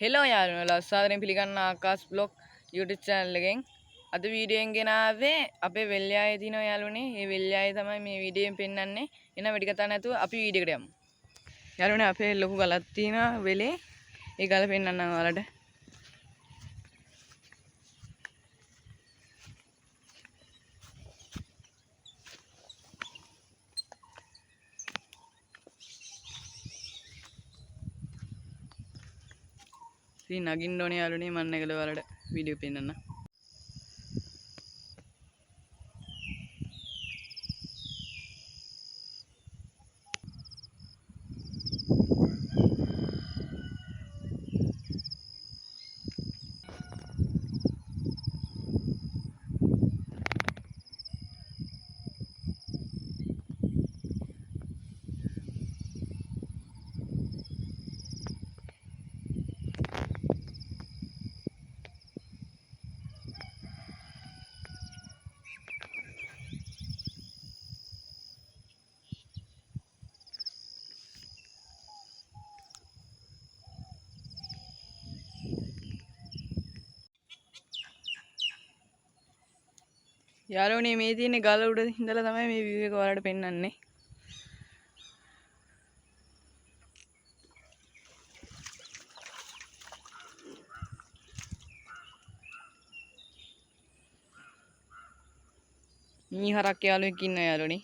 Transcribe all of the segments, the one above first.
Hello යාළුවෝ සාදරයෙන් පිළිගන්න ආකාශ බ්ලොග් YouTube channel එකෙන් අද වීඩියෝ එකෙන් ගෙනාවේ අපේ වෙල්යායේ තියෙන යාළුවනේ මේ වෙල්යායේ තමයි මේ වීඩියෝ එකෙන් පෙන්වන්නේ එන වැඩි කතා නැතුව අපි වීඩියෝ එකට යමු යාළුවනේ අපේ ලොකු ගලක් තියෙනවා වෙලේ ඒ ගල පෙන්වන්නම් ඔයාලට ඉතින් නගින්න ඕනේ යාළුවනේ මම නැගලා ඔයාලට වීඩියෝ පෙන්වන්න යාළුවනේ මේ තියෙන ගල උඩ ඉඳලා තමයි මේ view එක ඔයාලට පෙන්වන්නේ. මී හරක් යාළුවෙක් ඉන්නවා යාළුවනේ.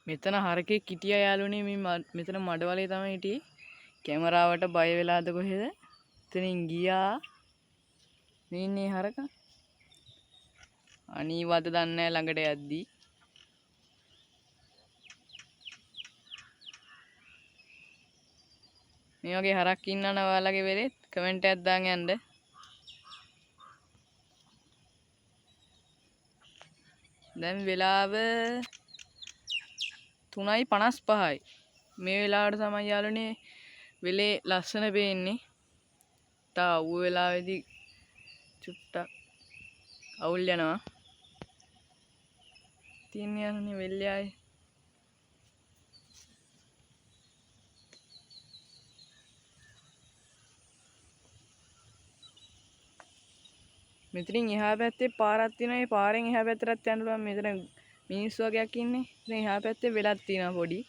මෙතන හරකෙක් හිටියා යාළුවනේ මේ මෙතන මඩවලේ තමයි හිටියේ. කැමරාවට බය වෙලාද කොහෙද? එතනින් ගියා. මේ ඉන්නේ හරක. අනීවද දන්නේ නැහැ ළඟට යද්දී. මේ වගේ හරක් ඉන්නවනම් ඔයාලගේ වෙලෙත් කමෙන්ට් එකක් දාන්න යන්න. දැන් වෙලාව 3:55යි. මේ වෙලාවට තමයි යාළුවනේ වෙලේ ලස්සන පේන්නේ. තා ඌ වෙලාවේදී චුට්ටක් අවුල් යනවා. තියන්නේ යාළුවනේ වෙල්යාවේ. මෙතනින් එහා පැත්තේ පාරක් තියෙනවා. ඒ පාරෙන් එහා පැත්තට යන්න පුළුවන්. මෙතන මිනිස්සු වගේක් ඉන්නේ. ඉතින් එහා පැත්තේ වෙලක් තියෙනවා පොඩි.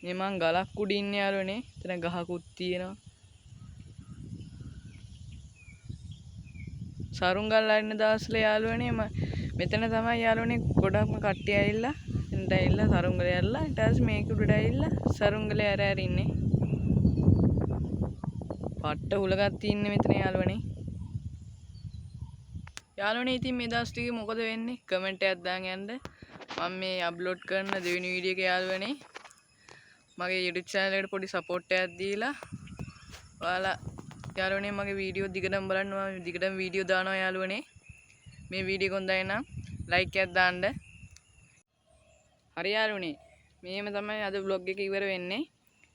මේ මං ගලක් උඩ ඉන්නේ යාළුවනේ. එතන ගහකුත් තියෙනවා. සරුංගල් අරින දවස්වල යාළුවනේ මෙතන තමයි යාළුවනේ ගොඩක්ම කට්ටිය ඇවිල්ලා එතනට ඇවිල්ලා සරුංගලේ ඇරලා ඊට පස්සේ මේක උඩට ඇවිල්ලා සරුංගලේ ඇර ඉන්නේ. පට්ට හුලගක් තින්නේ මෙතන යාළුවනේ. යාළුවනේ ඉතින් මේ දවස් ටිකේ මොකද වෙන්නේ? කමෙන්ට් එකක් දාන්න යන්න. මම මේ අප්ලෝඩ් කරන දෙවෙනි වීඩියෝ එක යාළුවනේ. මගේ YouTube channel එකට පොඩි support එකක් දීලා ඔයාලා යාළුවනේ මගේ වීඩියෝ දිගටම බලන්න මම දිගටම වීඩියෝ දානවා යාළුවනේ. මේ වීඩියෝ එක හොඳයි නම් ලයික් එකක් දාන්න. හරි යාළුවනේ. මේම තමයි අද vlog එක ඉවර වෙන්නේ.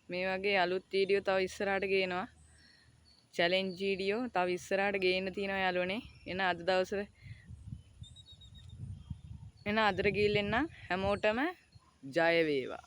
මේ වගේ අලුත් වීඩියෝ තව ඉස්සරහට ගේනවා. challenge වීඩියෝ තව ඉස්සරහට ගේන්න තියෙනවා යාළුවනේ. එන අද දවසේ එන අදට ගිහින් එන්න හැමෝටම ජය වේවා.